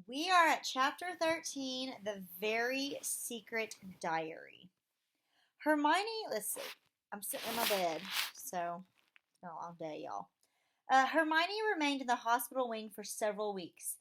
We are at Chapter 13, The Very Secret Diary. Hermione, let's see. I'm sitting in my bed, so it's been a long day, y'all. Hermione remained in the hospital wing for several weeks.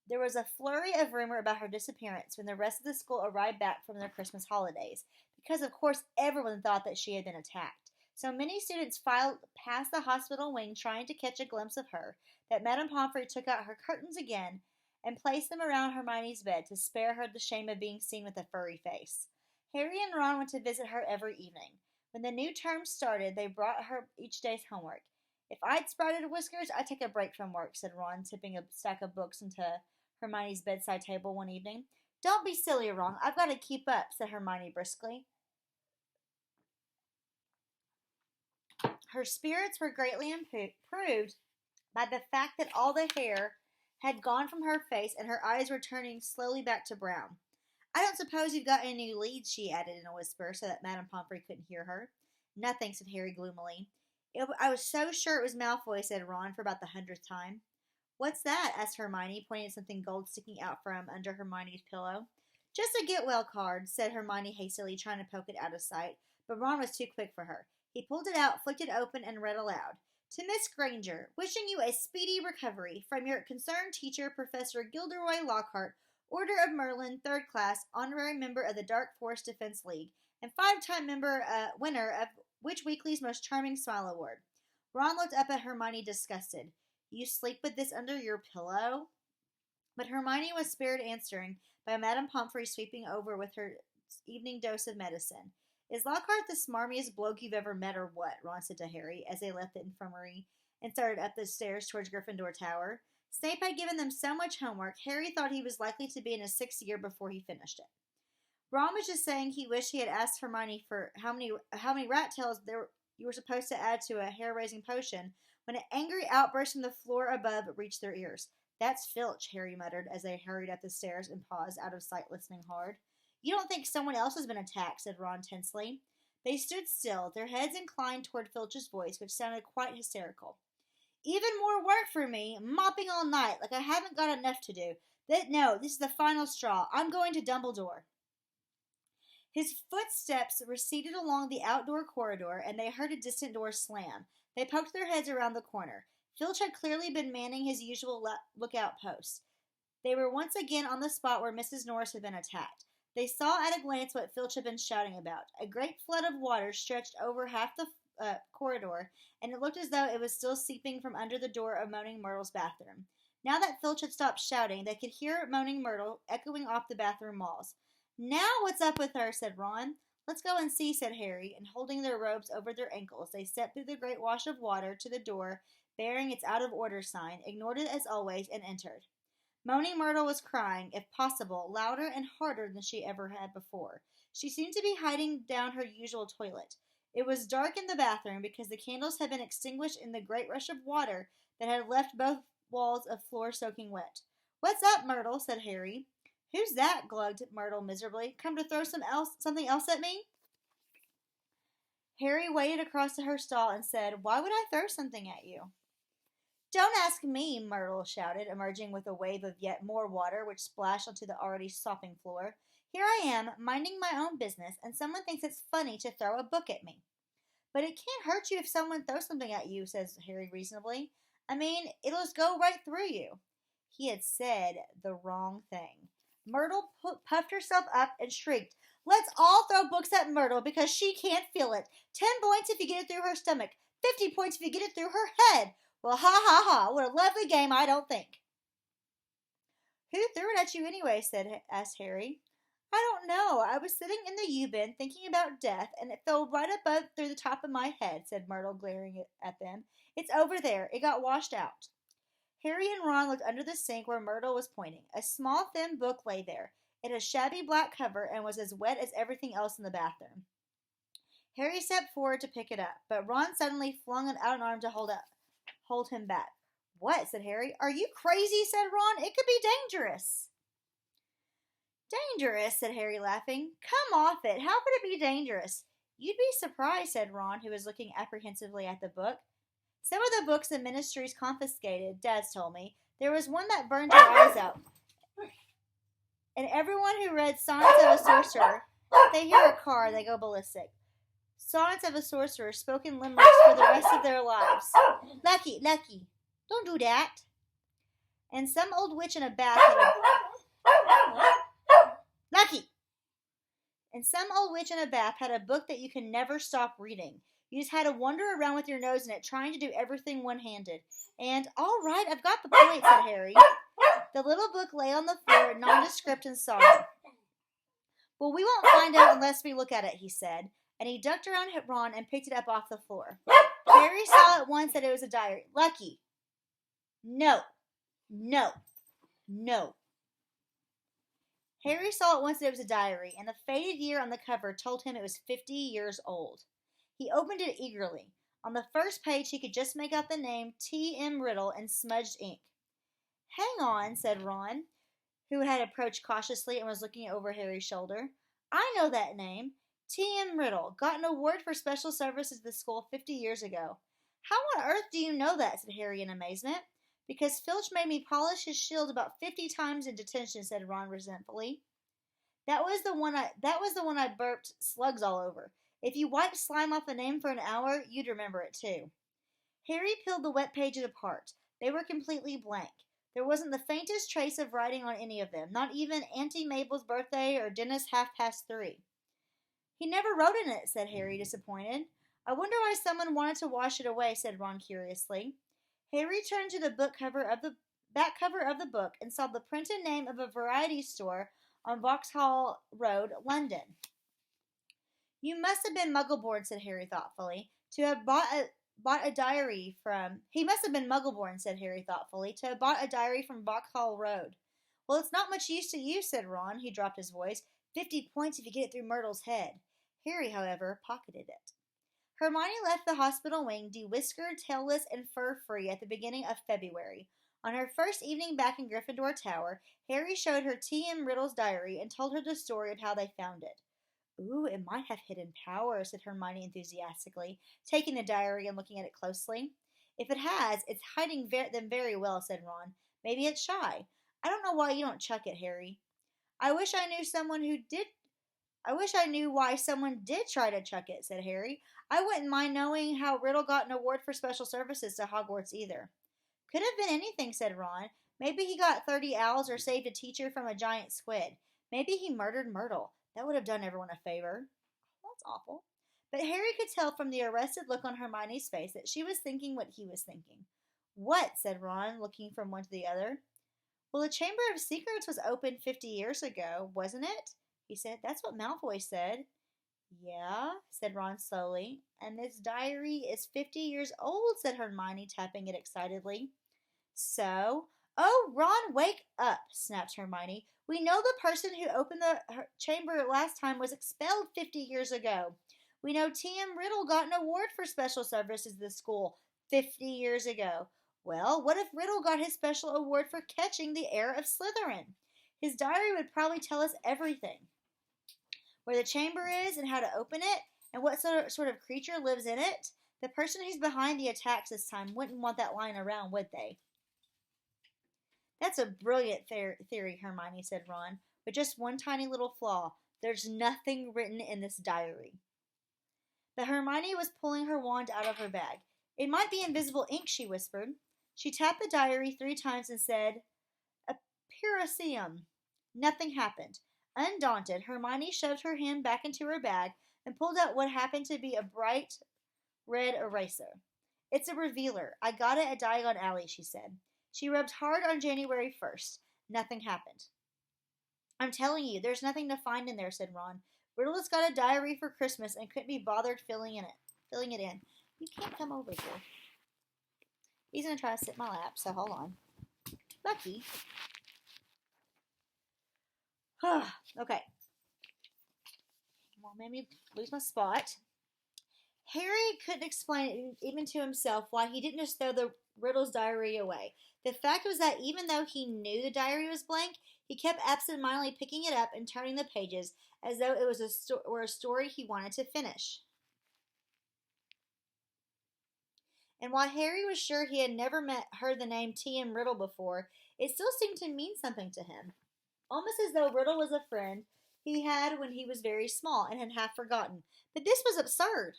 There was a flurry of rumor about her disappearance when the rest of the school arrived back from their Christmas holidays, because of course everyone thought that she had been attacked. So many students filed past the hospital wing trying to catch a glimpse of her that Madame Pomfrey took out her curtains again and placed them around Hermione's bed to spare her the shame of being seen with a furry face. Harry and Ron went to visit her every evening. When the new term started, they brought her each day's homework. If I'd sprouted whiskers, I'd take a break from work, said Ron, tipping a stack of books into Hermione's bedside table one evening. Don't be silly, Ron. I've got to keep up, said Hermione briskly. Her spirits were greatly improved by the fact that all the hair had gone from her face and her eyes were turning slowly back to brown. I don't suppose you've got any new leads, she added in a whisper so that Madame Pomfrey couldn't hear her. Nothing, said Harry gloomily. I was so sure it was Malfoy, said Ron for about the 100th time. What's that? Asked Hermione, pointing at something gold sticking out from under Hermione's pillow. Just a get well card, said Hermione hastily, trying to poke it out of sight, but Ron was too quick for her. He pulled it out, flicked it open, and read aloud. To Miss Granger, wishing you a speedy recovery from your concerned teacher, Professor Gilderoy Lockhart, Order of Merlin, 3rd class, honorary member of the Dark Forest Defense League, and 5-time winner of Witch Weekly's Most Charming Smile Award. Ron looked up at Hermione, disgusted. You sleep with this under your pillow? But Hermione was spared answering by Madame Pomfrey sweeping over with her evening dose of medicine. Is Lockhart the smarmiest bloke you've ever met or what? Ron said to Harry as they left the infirmary and started up the stairs towards Gryffindor Tower. Snape had given them so much homework, Harry thought he was likely to be in his 6th year before he finished it. Ron was just saying he wished he had asked Hermione for how many rat tails you were supposed to add to a hair-raising potion when an angry outburst from the floor above reached their ears. That's Filch, Harry muttered as they hurried up the stairs and paused out of sight, listening hard. You don't think someone else has been attacked, said Ron tensely. They stood still, their heads inclined toward Filch's voice, which sounded quite hysterical. Even more work for me, mopping all night, like I haven't got enough to do. No, this is the final straw. I'm going to Dumbledore. His footsteps receded along the outdoor corridor, and they heard a distant door slam. They poked their heads around the corner. Filch had clearly been manning his usual lookout post. They were once again on the spot where Mrs. Norris had been attacked. They saw at a glance what Filch had been shouting about. A great flood of water stretched over half the corridor, and it looked as though it was still seeping from under the door of Moaning Myrtle's bathroom. Now that Filch had stopped shouting, they could hear Moaning Myrtle echoing off the bathroom walls. Now what's up with her, said Ron. Let's go and see, said Harry, and holding their robes over their ankles, they stepped through the great wash of water to the door, bearing its out-of-order sign, ignored it as always, and entered. Moaning Myrtle was crying, if possible, louder and harder than she ever had before. She seemed to be hiding down her usual toilet. It was dark in the bathroom because the candles had been extinguished in the great rush of water that had left both walls of floor soaking wet. What's up, Myrtle? Said Harry. Who's that? Glugged Myrtle miserably. Come to throw something else at me? Harry waded across to her stall and said, Why would I throw something at you? Don't ask me, Myrtle shouted, emerging with a wave of yet more water which splashed onto the already sopping floor. Here I am, minding my own business, and someone thinks it's funny to throw a book at me. But it can't hurt you if someone throws something at you, says Harry reasonably. I mean, it'll just go right through you. He had said the wrong thing. Myrtle puffed herself up and shrieked, Let's all throw books at Myrtle because she can't feel it. 10 points if you get it through her stomach. 50 points if you get it through her head. Well, ha ha ha, what a lovely game, I don't think. Who threw it at you anyway, asked Harry. I don't know. I was sitting in the U-bin thinking about death, and it fell right above through the top of my head, said Myrtle, glaring at them. It's over there. It got washed out. Harry and Ron looked under the sink where Myrtle was pointing. A small, thin book lay there. It had a shabby black cover and was as wet as everything else in the bathroom. Harry stepped forward to pick it up, but Ron suddenly flung out an arm to hold him back. What? Said Harry. Are you crazy? Said Ron. It could be dangerous. Dangerous? Said Harry, laughing. Come off it. How could it be dangerous? You'd be surprised, said Ron, who was looking apprehensively at the book. Some of the books the ministries confiscated, Dad's told me. There was one that burned your eyes out. And everyone who read Sonnets of a Sorcerer, they hear a car, they go ballistic. Sonnets of a Sorcerer, spoken limericks for the rest of their lives. Lucky, Lucky, don't do that. And some old witch in a bath had a... Lucky! And some old witch in a bath had a book that you can never stop reading. You just had to wander around with your nose in it, trying to do everything one-handed. And, all right, I've got the point, said Harry. The little book lay on the floor, nondescript and solemn. Well, we won't find out unless we look at it, he said. And he ducked around Ron and picked it up off the floor. Harry saw at once that it was a diary. Lucky. No. No. No. Harry saw at once that it was a diary, and the faded year on the cover told him it was 50 years old. He opened it eagerly. On the first page, he could just make out the name T.M. Riddle in smudged ink. Hang on, said Ron, who had approached cautiously and was looking over Harry's shoulder. I know that name. T.M. Riddle, got an award for special services to the school 50 years ago. How on earth do you know that, said Harry in amazement. Because Filch made me polish his shield about 50 times in detention, said Ron resentfully. That was the one I burped slugs all over. If you wiped slime off the name for an hour, you'd remember it too. Harry peeled the wet pages apart. They were completely blank. There wasn't the faintest trace of writing on any of them, not even Auntie Mabel's birthday or Dennis 3:30. He never wrote in it, said Harry, disappointed. I wonder why someone wanted to wash it away, said Ron curiously. Harry turned to the back cover of the book and saw the printed name of a variety store on Vauxhall Road, London. You must have been Muggleborn, said Harry thoughtfully, to have bought a diary from... He must have been Muggleborn, said Harry thoughtfully, to have bought a diary from Vauxhall Road. Well, it's not much use to you, said Ron. He dropped his voice. 50 points if you get it through Myrtle's head. Harry, however, pocketed it. Hermione left the hospital wing de-whiskered, tailless, and fur-free at the beginning of February. On her first evening back in Gryffindor Tower, Harry showed her T.M. Riddle's diary and told her the story of how they found it. Ooh, it might have hidden power, said Hermione enthusiastically, taking the diary and looking at it closely. If it has, it's hiding them very well, said Ron. Maybe it's shy. I don't know why you don't chuck it, Harry. I wish I knew why someone did try to chuck it, said Harry. I wouldn't mind knowing how Riddle got an award for special services to Hogwarts either. Could have been anything, said Ron. Maybe he got 30 owls or saved a teacher from a giant squid. Maybe he murdered Myrtle. That would have done everyone a favor. That's awful. But Harry could tell from the arrested look on Hermione's face that she was thinking what he was thinking. What? Said Ron, looking from one to the other. Well, the Chamber of Secrets was opened 50 years ago, wasn't it? He said. That's what Malfoy said. Yeah, said Ron slowly. And this diary is 50 years old, said Hermione, tapping it excitedly. So? Oh, Ron, wake up, snapped Hermione. We know the person who opened the chamber last time was expelled 50 years ago. We know T.M. Riddle got an award for special services to the school 50 years ago. Well, what if Riddle got his special award for catching the heir of Slytherin? His diary would probably tell us everything. Where the chamber is and how to open it, and what sort of creature lives in it. The person who's behind the attacks this time wouldn't want that lying around, would they? That's a brilliant theory, Hermione, said Ron, but just one tiny little flaw. There's nothing written in this diary. But Hermione was pulling her wand out of her bag. It might be invisible ink, she whispered. She tapped the diary 3 times and said, "A Pyrrhusium." Nothing happened. Undaunted, Hermione shoved her hand back into her bag and pulled out what happened to be a bright red eraser. It's a revealer. I got it at Diagon Alley, she said. She rubbed hard on January 1st. Nothing happened. I'm telling you, there's nothing to find in there, said Ron. Riddle has got a diary for Christmas and couldn't be bothered filling it in. You can't come over here. He's going to try to sit in my lap, so hold on. Lucky. Okay. Well, maybe lose my spot. Harry couldn't explain even to himself why he didn't just throw the Riddle's diary away. The fact was that even though he knew the diary was blank, he kept absentmindedly picking it up and turning the pages as though it was a story he wanted to finish. And while Harry was sure he had never heard the name T.M. Riddle before, it still seemed to mean something to him. Almost as though Riddle was a friend he had when he was very small and had half forgotten. But this was absurd.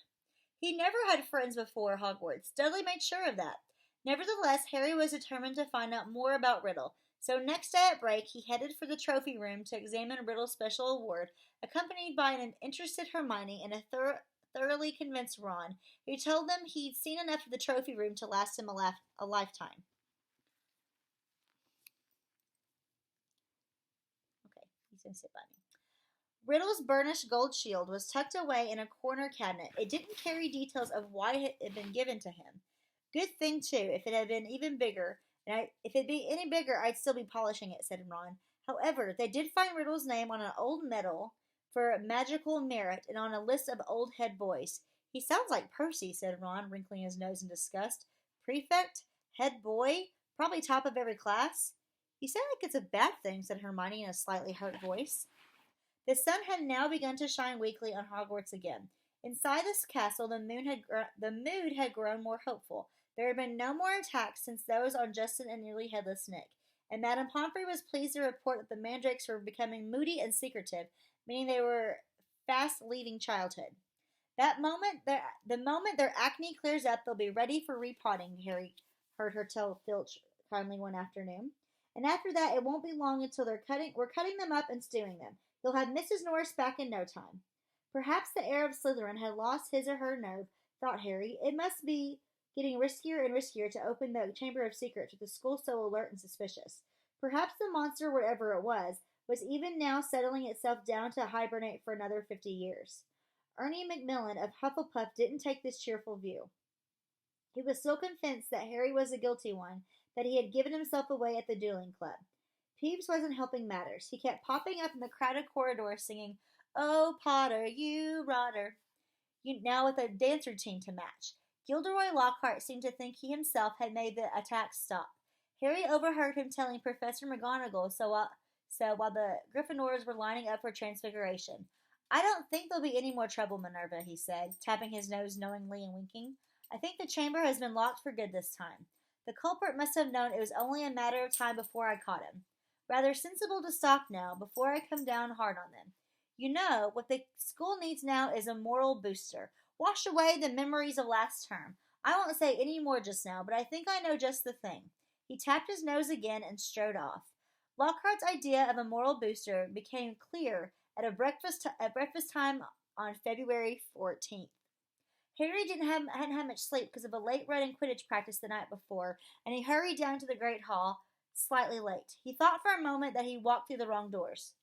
He never had friends before Hogwarts. Dudley made sure of that. Nevertheless, Harry was determined to find out more about Riddle. So next day at break, he headed for the trophy room to examine Riddle's special award, accompanied by an interested Hermione and a thoroughly convinced Ron, who told them he'd seen enough of the trophy room to last him a lifetime. Okay, he's going to sit by me. Riddle's burnished gold shield was tucked away in a corner cabinet. It didn't carry details of why it had been given to him. Good thing, too, if it had been even bigger. If it'd be any bigger, I'd still be polishing it, said Ron. However, they did find Riddle's name on an old medal for magical merit and on a list of old head boys. He sounds like Percy, said Ron, wrinkling his nose in disgust. Prefect? Head boy? Probably top of every class? You sound like it's a bad thing, said Hermione in a slightly hurt voice. The sun had now begun to shine weakly on Hogwarts again. Inside this castle, the mood had grown more hopeful. There had been no more attacks since those on Justin and nearly headless Nick, and Madame Pomfrey was pleased to report that the mandrakes were becoming moody and secretive, meaning they were fast leaving childhood. The moment their acne clears up, they'll be ready for repotting, Harry heard her tell Filch kindly one afternoon. And after that, it won't be long until we're cutting them up and stewing them. You'll have Mrs. Norris back in no time. Perhaps the heir of Slytherin had lost his or her nerve, thought Harry. It must be getting riskier and riskier to open the Chamber of Secrets with the school so alert and suspicious. Perhaps the monster, whatever it was even now settling itself down to hibernate for another 50 years. Ernie Macmillan of Hufflepuff didn't take this cheerful view. He was so convinced that Harry was the guilty one that he had given himself away at the dueling club. Peeves wasn't helping matters. He kept popping up in the crowded corridor singing, "Oh, Potter, you rotter," now with a dance routine to match. Gilderoy Lockhart seemed to think he himself had made the attack stop. Harry overheard him telling Professor McGonagall so while the Gryffindors were lining up for transfiguration. "I don't think there'll be any more trouble, Minerva," he said, tapping his nose knowingly and winking. "I think the chamber has been locked for good this time. The culprit must have known it was only a matter of time before I caught him. Rather sensible to stop now, before I come down hard on them. You know, what the school needs now is a moral booster. Wash away the memories of last term. I won't say any more just now, but I think I know just the thing." He tapped his nose again and strode off. Lockhart's idea of a moral booster became clear at breakfast time on February 14th. Harry hadn't had much sleep because of a late run in Quidditch practice the night before, and he hurried down to the Great Hall, slightly late. He thought for a moment that he walked through the wrong doors.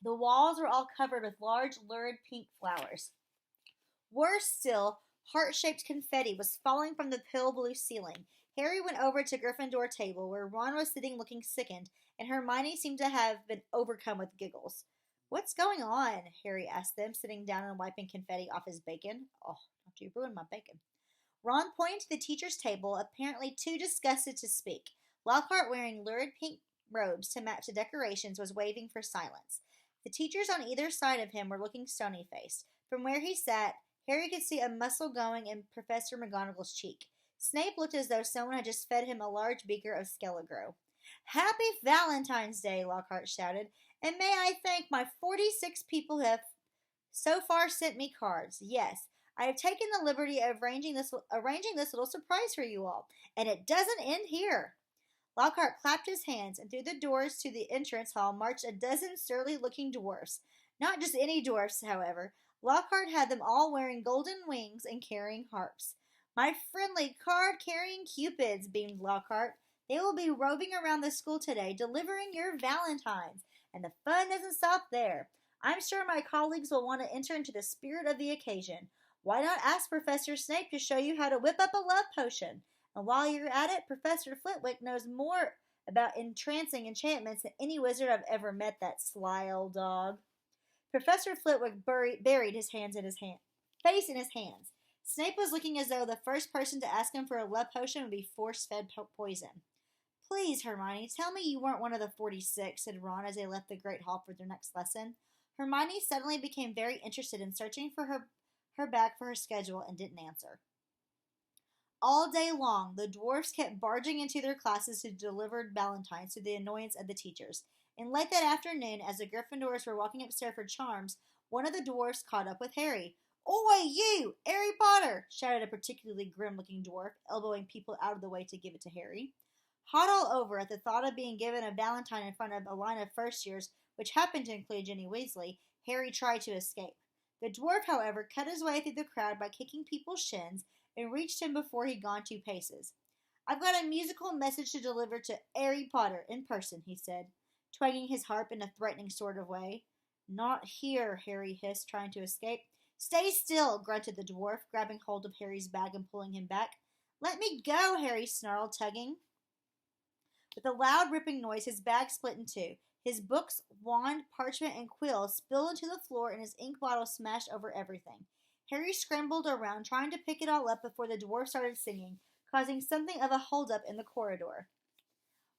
The walls were all covered with large, lurid pink flowers. Worse still, heart-shaped confetti was falling from the pale blue ceiling. Harry went over to Gryffindor table, where Ron was sitting looking sickened, and Hermione seemed to have been overcome with giggles. "What's going on?" Harry asked them, sitting down and wiping confetti off his bacon. "Oh, don't you ruin my bacon." Ron pointed to the teacher's table, apparently too disgusted to speak. Lockhart, wearing lurid pink robes to match the decorations, was waving for silence. The teachers on either side of him were looking stony-faced. From where he sat, Harry could see a muscle going in Professor McGonagall's cheek. Snape looked as though someone had just fed him a large beaker of Skelegro. "Happy Valentine's Day," Lockhart shouted, "and may I thank my 46 people who have so far sent me cards. Yes, I have taken the liberty of arranging this little surprise for you all, and it doesn't end here." Lockhart clapped his hands, and through the doors to the entrance hall marched a dozen surly-looking dwarfs. Not just any dwarfs, however. Lockhart had them all wearing golden wings and carrying harps. "My friendly card-carrying cupids," beamed Lockhart. "They will be roving around the school today, delivering your valentines, and the fun doesn't stop there. I'm sure my colleagues will want to enter into the spirit of the occasion. Why not ask Professor Snape to show you how to whip up a love potion? And while you're at it, Professor Flitwick knows more about entrancing enchantments than any wizard I've ever met, that sly old dog." Professor Flitwick buried his face in his hands. Snape was looking as though the first person to ask him for a love potion would be force-fed poison. "Please, Hermione, tell me you weren't one of the 46, said Ron as they left the Great Hall for their next lesson. Hermione suddenly became very interested in searching for her her back for her schedule and didn't answer. All day long, the dwarfs kept barging into their classes to deliver valentines to the annoyance of the teachers. And late that afternoon, as the Gryffindors were walking upstairs for charms, one of the dwarfs caught up with Harry. "Oi, you! Harry Potter!" shouted a particularly grim-looking dwarf, elbowing people out of the way to give it to Harry. Hot all over at the thought of being given a valentine in front of a line of first-years, which happened to include Ginny Weasley, Harry tried to escape. The dwarf, however, cut his way through the crowd by kicking people's shins and reached him before he'd gone 2 paces. "I've got a musical message to deliver to Harry Potter in person," he said, twanging his harp in a threatening sort of way. "Not here," Harry hissed, trying to escape. "Stay still," grunted the dwarf, grabbing hold of Harry's bag and pulling him back. "Let me go," Harry snarled, tugging. With a loud ripping noise, his bag split in 2. His books, wand, parchment, and quill spilled into the floor, and his ink bottle smashed over everything. Harry scrambled around, trying to pick it all up before the dwarf started singing, causing something of a hold-up in the corridor.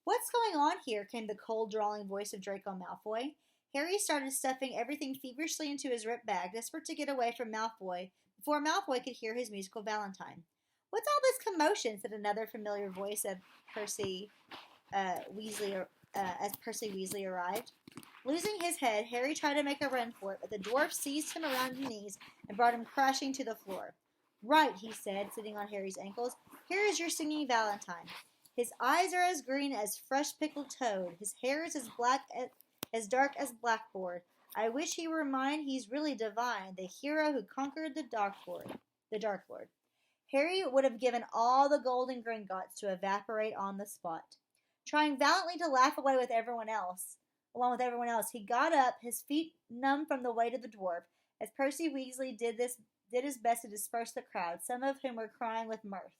"What's going on here?" came the cold, drawling voice of Draco Malfoy. Harry started stuffing everything feverishly into his ripped bag, desperate to get away from Malfoy, before Malfoy could hear his musical valentine. "What's all this commotion?" said another familiar voice of Percy Weasley as Percy Weasley arrived. Losing his head, Harry tried to make a run for it, but the dwarf seized him around the knees and brought him crashing to the floor. "Right," he said, sitting on Harry's ankles. "Here is your singing valentine. His eyes are as green as fresh pickled toad. His hair is as dark as blackboard. I wish he were mine. He's really divine, the hero who conquered the Dark Lord." Harry would have given all the golden Gringotts to evaporate on the spot. Trying valiantly to laugh away with everyone else, along with everyone else, he got up, his feet numb from the weight of the dwarf, as Percy Weasley did his best to disperse the crowd, some of whom were crying with mirth.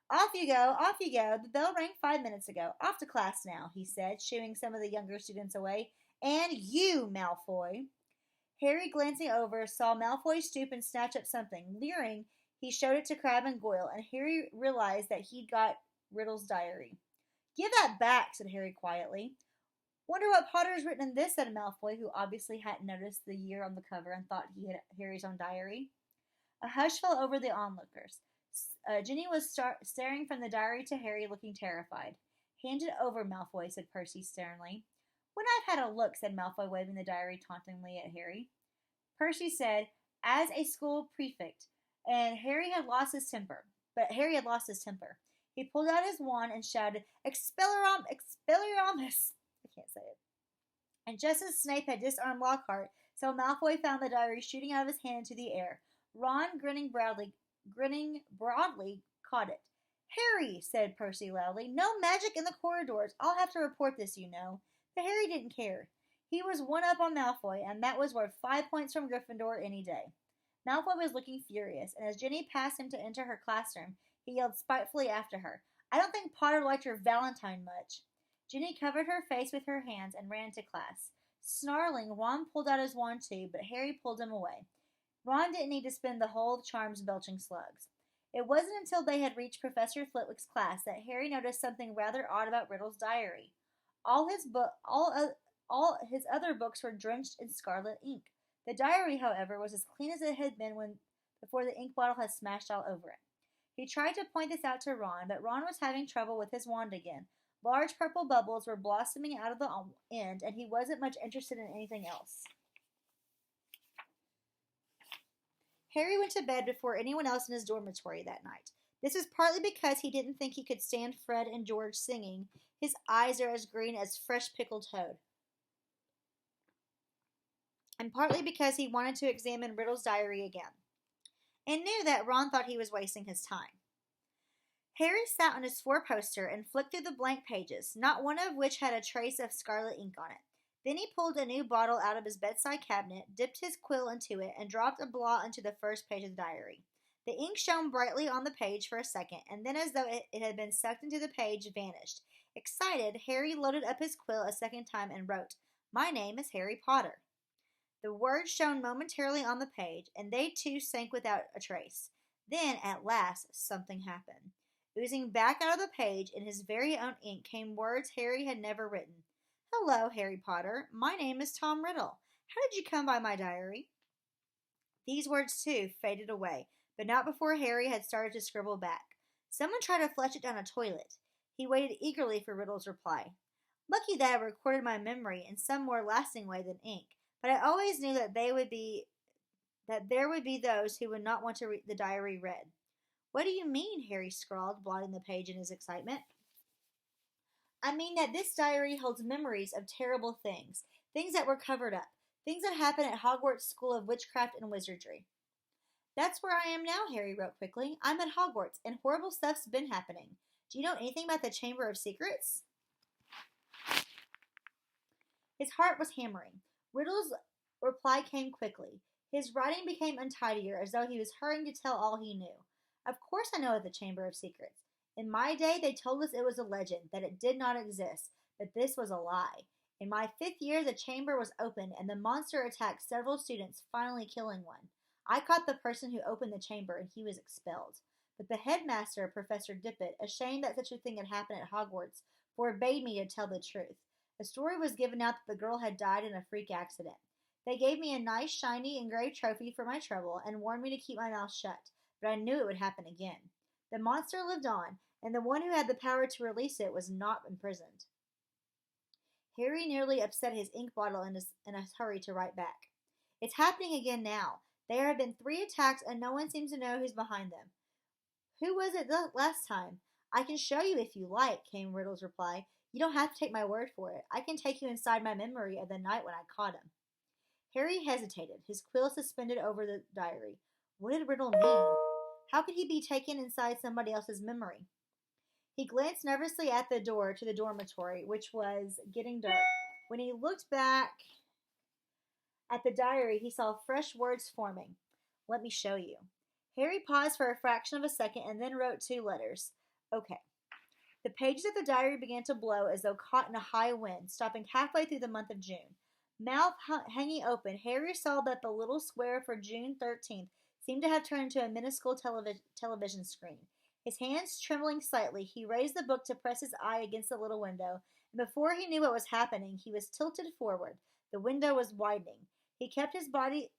Off you go, off you go. The bell rang 5 minutes ago. Off to class now," he said, shooing some of the younger students away. "And you, Malfoy." Harry, glancing over, saw Malfoy stoop and snatch up something. Leering, he showed it to Crabbe and Goyle, and Harry realized that he'd got Riddle's diary. "Give that back," said Harry quietly. "Wonder what Potter's written in this," said Malfoy, who obviously hadn't noticed the year on the cover and thought he had Harry's own diary. A hush fell over the onlookers. Ginny was staring from the diary to Harry, looking terrified. "Hand it over, Malfoy," said Percy sternly. "When I've had a look," said Malfoy, waving the diary tauntingly at Harry. Percy said, "As a school prefect," and Harry had lost his temper. He pulled out his wand and shouted, Expelliarmus! I can't say it. And just as Snape had disarmed Lockhart, so Malfoy found the diary shooting out of his hand into the air. Ron, grinning broadly, caught it. "Harry," said Percy loudly, "no magic in the corridors. I'll have to report this, you know." But Harry didn't care. He was one up on Malfoy, and that was worth 5 points from Gryffindor any day. Malfoy was looking furious, and as Ginny passed him to enter her classroom, he yelled spitefully after her, "I don't think Potter liked your valentine much." Ginny covered her face with her hands and ran to class. Snarling, Ron pulled out his wand too, but Harry pulled him away. Ron didn't need to spend the whole charms belching slugs. It wasn't until they had reached Professor Flitwick's class that Harry noticed something rather odd about Riddle's diary. All his other books were drenched in scarlet ink. The diary, however, was as clean as it had been before the ink bottle had smashed all over it. He tried to point this out to Ron, but Ron was having trouble with his wand again. Large purple bubbles were blossoming out of the end, and he wasn't much interested in anything else. Harry went to bed before anyone else in his dormitory that night. This was partly because he didn't think he could stand Fred and George singing, "His eyes are as green as fresh pickled toad," and partly because he wanted to examine Riddle's diary again, and knew that Ron thought he was wasting his time. Harry sat on his four-poster and flicked through the blank pages, not one of which had a trace of scarlet ink on it. Then he pulled a new bottle out of his bedside cabinet, dipped his quill into it, and dropped a blot into the first page of the diary. The ink shone brightly on the page for a second, and then, as though it had been sucked into the page, vanished. Excited, Harry loaded up his quill a second time and wrote, "My name is Harry Potter." The words shone momentarily on the page, and they too sank without a trace. Then, at last, something happened. Oozing back out of the page, in his very own ink, came words Harry had never written. "Hello, Harry Potter. My name is Tom Riddle. How did you come by my diary?" These words, too, faded away, but not before Harry had started to scribble back. Someone tried to flush it down a toilet. He waited eagerly for Riddle's reply. Lucky that I recorded my memory in some more lasting way than ink, but I always knew that there would be those who would not want to read the diary read. What do you mean? Harry scrawled, blotting the page in his excitement. I mean that this diary holds memories of terrible things, things that were covered up, things that happened at Hogwarts School of Witchcraft and Wizardry. That's where I am now, Harry wrote quickly. I'm at Hogwarts, and horrible stuff's been happening. Do you know anything about the Chamber of Secrets? His heart was hammering. Riddle's reply came quickly. His writing became untidier, as though he was hurrying to tell all he knew. Of course I know of the Chamber of Secrets. In my day, they told us it was a legend, that it did not exist, but this was a lie. In my 5th year, the chamber was opened, and the monster attacked several students, finally killing one. I caught the person who opened the chamber, and he was expelled. But the headmaster, Professor Dippet, ashamed that such a thing had happened at Hogwarts, forbade me to tell the truth. A story was given out that the girl had died in a freak accident. They gave me a nice, shiny, engraved trophy for my trouble and warned me to keep my mouth shut, but I knew it would happen again. The monster lived on, and the one who had the power to release it was not imprisoned. Harry nearly upset his ink bottle in a hurry to write back. It's happening again now. There have been 3 attacks, and no one seems to know who's behind them. Who was it last time? I can show you if you like, came Riddle's reply. You don't have to take my word for it. I can take you inside my memory of the night when I caught him. Harry hesitated, his quill suspended over the diary. What did Riddle mean? How could he be taken inside somebody else's memory? He glanced nervously at the door to the dormitory, which was getting dark. When he looked back at the diary, he saw fresh words forming. Let me show you. Harry paused for a fraction of a second and then wrote 2 letters. Okay. The pages of the diary began to blow as though caught in a high wind, stopping halfway through the month of June. Mouth hanging open, Harry saw that the little square for June 13th seemed to have turned into a minuscule television screen. His hands trembling slightly, he raised the book to press his eye against the little window, and before he knew what was happening, he was tilted forward. The window was widening. He felt his body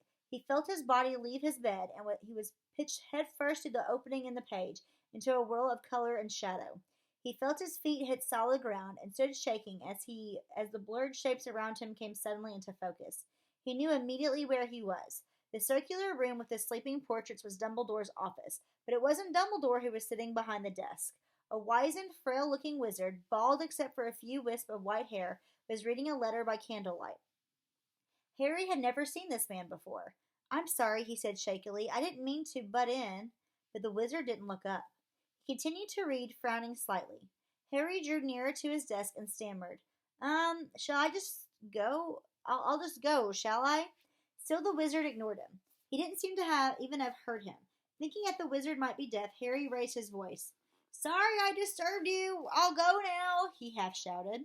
leave his bed, and he was pitched headfirst through the opening in the page, into a whirl of color and shadow. He felt his feet hit solid ground and stood shaking as the blurred shapes around him came suddenly into focus. He knew immediately where he was. The circular room with the sleeping portraits was Dumbledore's office, but it wasn't Dumbledore who was sitting behind the desk. A wizened, frail-looking wizard, bald except for a few wisps of white hair, was reading a letter by candlelight. Harry had never seen this man before. I'm sorry, he said shakily. I didn't mean to butt in. But the wizard didn't look up. He continued to read, frowning slightly. Harry drew nearer to his desk and stammered. Shall I just go? I'll just go, shall I? Still the wizard ignored him. He didn't seem to even have heard him. Thinking that the wizard might be deaf, Harry raised his voice. Sorry I disturbed you. I'll go now, he half shouted.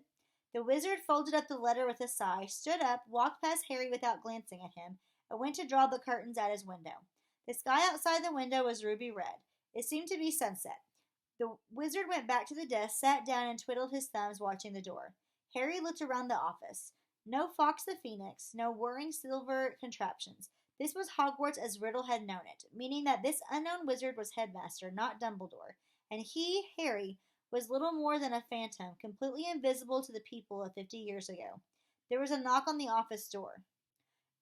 The wizard folded up the letter with a sigh, stood up, walked past Harry without glancing at him, and went to draw the curtains at his window. The sky outside the window was ruby red. It seemed to be sunset. The wizard went back to the desk, sat down, and twiddled his thumbs, watching the door. Harry looked around the office. No Fox the Phoenix, no whirring silver contraptions. This was Hogwarts as Riddle had known it, meaning that this unknown wizard was headmaster, not Dumbledore, and he, Harry, was little more than a phantom, completely invisible to the people of 50 years ago. There was a knock on the office door.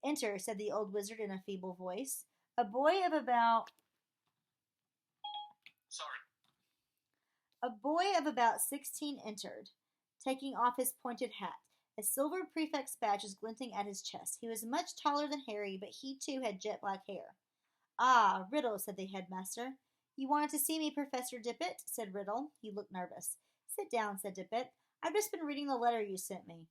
Enter, said the old wizard in a feeble voice. A boy of about 16 entered, taking off his pointed hat. A silver prefect's badge was glinting at his chest. He was much taller than Harry, but he too had jet black hair. Ah, Riddle, said the headmaster. You wanted to see me, Professor Dippet, said Riddle. He looked nervous. Sit down, said Dippet. I've just been reading the letter you sent me.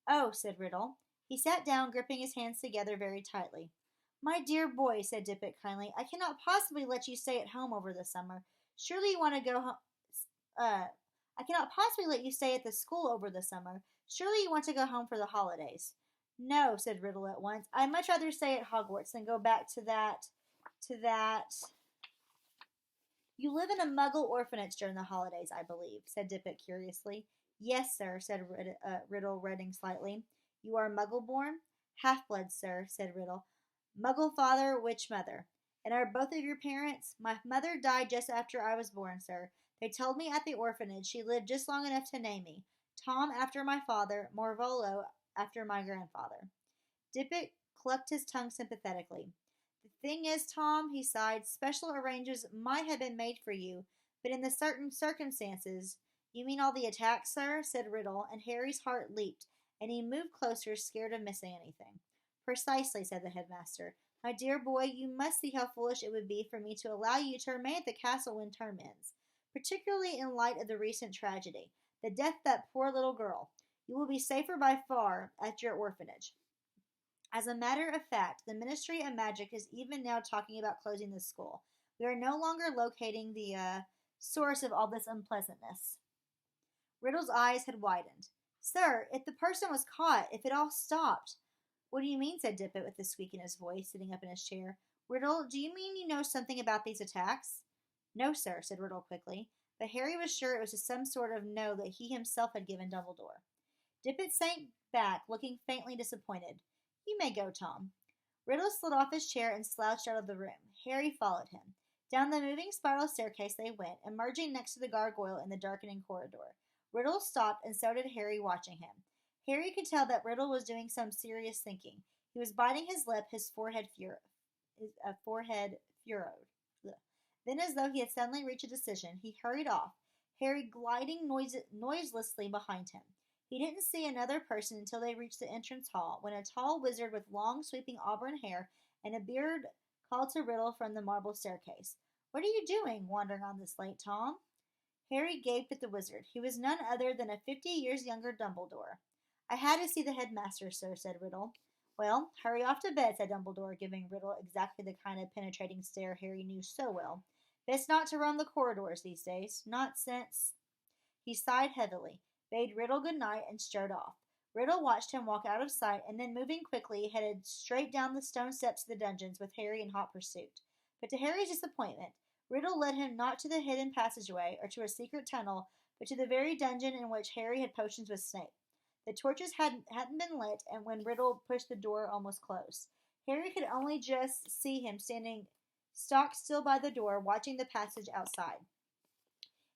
Oh, said Riddle. He sat down, gripping his hands together very tightly. My dear boy, said Dippet kindly, I cannot possibly let you stay at home over the summer. Surely you want to go home. I cannot possibly let you stay at the school over the summer. Surely you want to go home for the holidays. No, said Riddle at once. I'd much rather stay at Hogwarts than go back to that. You live in a muggle orphanage during the holidays, I believe, said Dippet curiously. Yes, sir, said Riddle, reddening slightly. You are muggle-born? Half-blood, sir, said Riddle. Muggle father, witch mother. And are both of your parents? My mother died just after I was born, sir. They told me at the orphanage she lived just long enough to name me. Tom after my father, Morvolo after my grandfather. Dippet clucked his tongue sympathetically. The thing is, Tom, he sighed, special arrangements might have been made for you, but in the certain circumstances. You mean all the attacks, sir? Said Riddle, and Harry's heart leaped, and he moved closer, scared of missing anything. Precisely, said the headmaster. My dear boy, you must see how foolish it would be for me to allow you to remain at the castle when term ends, particularly in light of the recent tragedy, the death of that poor little girl. You will be safer by far at your orphanage. As a matter of fact, the Ministry of Magic is even now talking about closing the school. We are no longer locating the source of all this unpleasantness. Riddle's eyes had widened. Sir, if the person was caught, if it all stopped. What do you mean? Said Dippet with a squeak in his voice, sitting up in his chair. Riddle, do you mean you know something about these attacks? No, sir, said Riddle quickly, but Harry was sure it was just some sort of no that he himself had given Dumbledore. Dippet sank back, looking faintly disappointed. You may go, Tom. Riddle slid off his chair and slouched out of the room. Harry followed him. Down the moving spiral staircase they went, emerging next to the gargoyle in the darkening corridor. Riddle stopped, and so did Harry, watching him. Harry could tell that Riddle was doing some serious thinking. He was biting his lip, his forehead furrowed. Then, as though he had suddenly reached a decision, he hurried off, Harry gliding noiselessly behind him. He didn't see another person until they reached the entrance hall, when a tall wizard with long, sweeping auburn hair and a beard called to Riddle from the marble staircase. What are you doing, wandering on this late, Tom? Harry gaped at the wizard. He was none other than a 50 years younger Dumbledore. I had to see the headmaster, sir, said Riddle. Well, hurry off to bed, said Dumbledore, giving Riddle exactly the kind of penetrating stare Harry knew so well. Best not to roam the corridors these days, not since. He sighed heavily, bade Riddle good night, and strode off. Riddle watched him walk out of sight, and then, moving quickly, headed straight down the stone steps to the dungeons with Harry in hot pursuit. But to Harry's disappointment, Riddle led him not to the hidden passageway or to a secret tunnel, but to the very dungeon in which Harry had potions with Snape. The torches hadn't been lit, and when Riddle pushed the door almost closed, Harry could only just see him standing stock still by the door, watching the passage outside.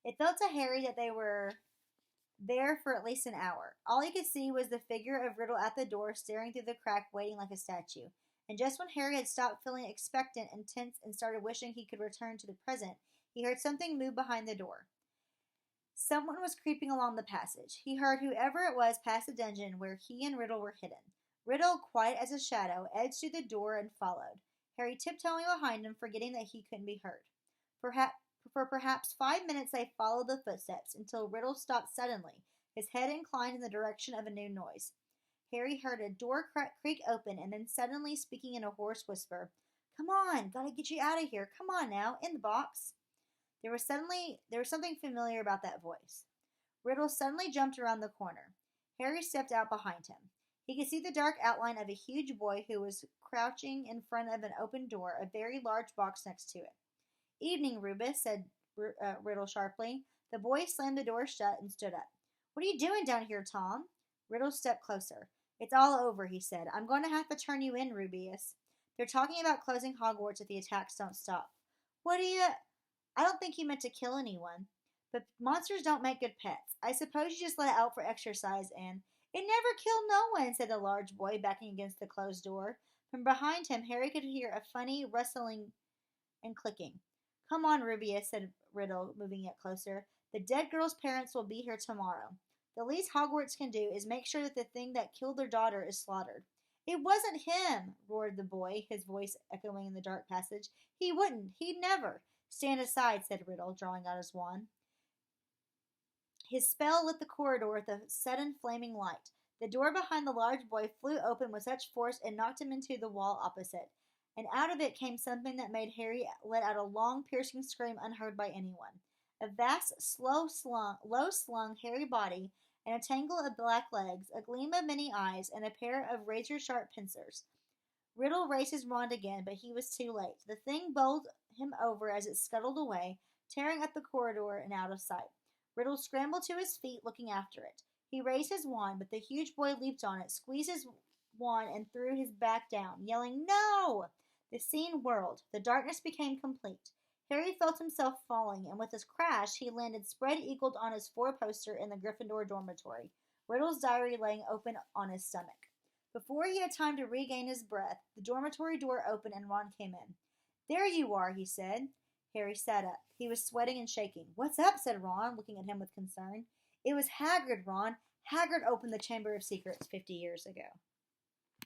It felt to Harry that they were there for at least an hour. All he could see was the figure of Riddle at the door, staring through the crack, waiting like a statue. And just when Harry had stopped feeling expectant and tense and started wishing he could return to the present, he heard something move behind the door. Someone was creeping along the passage. He heard whoever it was pass the dungeon where he and Riddle were hidden. Riddle, quiet as a shadow, edged through the door and followed, Harry tiptoeing behind him, forgetting that he couldn't be heard. For perhaps 5 minutes they followed the footsteps, until Riddle stopped suddenly, his head inclined in the direction of a new noise. Harry heard a door creak open, and then suddenly, speaking in a hoarse whisper, Come on, gotta get you out of here. Come on now, in the box. There was something familiar about that voice. Riddle suddenly jumped around the corner. Harry stepped out behind him. He could see the dark outline of a huge boy who was crouching in front of an open door, a very large box next to it. Evening, Rubus, said Riddle sharply. The boy slammed the door shut and stood up. What are you doing down here, Tom? Riddle stepped closer. It's all over, he said. I'm going to have to turn you in, Rubius. They're talking about closing Hogwarts if the attacks don't stop. What do you... I don't think you meant to kill anyone. But monsters don't make good pets. I suppose you just let it out for exercise and... It never killed no one, said the large boy, backing against the closed door. From behind him, Harry could hear a funny rustling and clicking. Come on, Rubius, said Riddle, moving yet closer. The dead girl's parents will be here tomorrow. The least Hogwarts can do is make sure that the thing that killed their daughter is slaughtered. It wasn't him, roared the boy, his voice echoing in the dark passage. He wouldn't. He'd never. Stand aside, said Riddle, drawing out his wand. His spell lit the corridor with a sudden flaming light. The door behind the large boy flew open with such force it knocked him into the wall opposite, and out of it came something that made Harry let out a long, piercing scream unheard by anyone. A vast, low-slung, hairy body, and a tangle of black legs, a gleam of many eyes, and a pair of razor-sharp pincers. Riddle raised his wand again, but he was too late. The thing bowled him over as it scuttled away, tearing up the corridor and out of sight. Riddle scrambled to his feet, looking after it. He raised his wand, but the huge boy leaped on it, squeezed his one and threw his back down, yelling, "No!" The scene whirled. The darkness became complete. Harry felt himself falling, and with a crash he landed spread-eagled on his four-poster in the Gryffindor dormitory, Riddle's diary laying open on his stomach. Before he had time to regain his breath, the dormitory door opened and Ron came in. "There you are," he said. Harry sat up. He was sweating and shaking. "What's up?" said Ron, looking at him with concern. "It was Hagrid, Ron. Hagrid opened the Chamber of Secrets 50 years ago."